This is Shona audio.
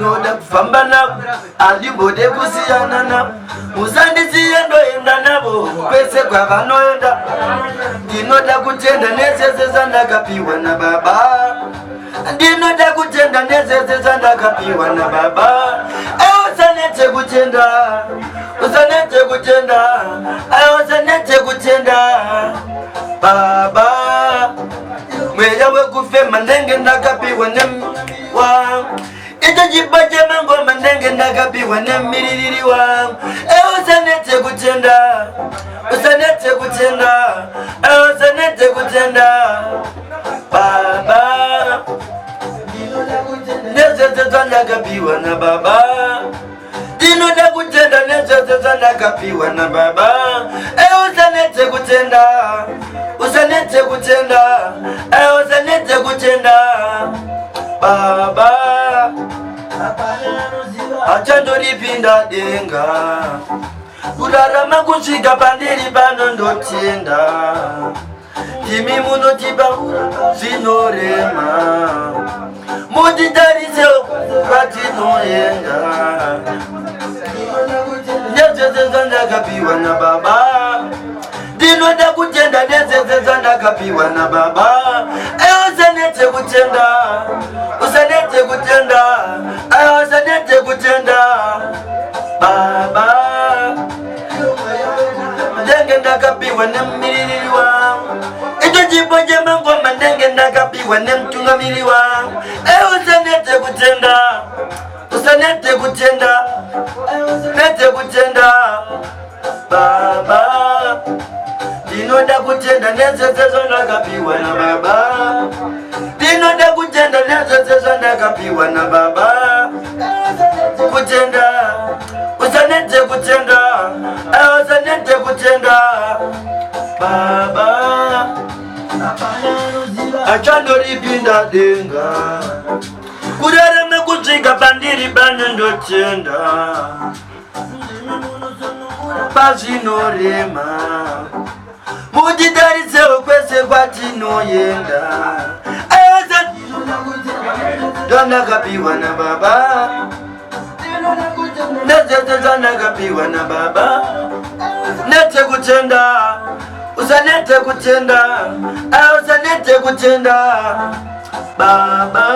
ndinoda kufamba navo handimbode kusiyana navo musandisiye ndoenda navo kwese kwavanoenda ndinoda kutenda nezvese zvandakapiwa nababa ndinoda kutenda nezvese zvandakapiwa nababa usanete kutenda usanete kutenda usanete kutenda baba mweya wekufema ndenge ndakapiwa wangu icho chipo chemangoma ndenge ndakapiwa nemiriri wangu usanete kutenda usanete kutenda usanete kutenda baba nezvese zvandakapiwa nababa ndinoda kutenda nezvese zvandakapiwa nababa usanete kutenda usanete kutenda usanete kutenda baba achandoripinda denga kurarama kusvika pandiri pano ndotenda imi munotipa zvinorema mutitarise kwatinoenda nezvese zvandakapiwa nababa ndinoda kutenda nezvese zvandakapiwa nababa usanete kutenda usanete kutenda usanete kutenda baba ndenge ndakapiwa nemiriri wangu icho chipo chemangoma ndenge ndakapiwa nemtungamiri wangu usanete kutenda usanete kutenda usanete kutenda baba ndinoda kutenda nezvese zvandakapiwa nababa ndinoda kutenda nezvese zvandakapiwa nababa kutenda usanete kutenda usanete kutenda baba achandoripinda denga kurarama kusvika pandiri pano ndotenda pazvinorema mutitarisewo kwese kwatinoenda zvandakapiwa nababa nezvese zvandakapiwa nababa nete kutenda usanete kutenda usanete kutenda baba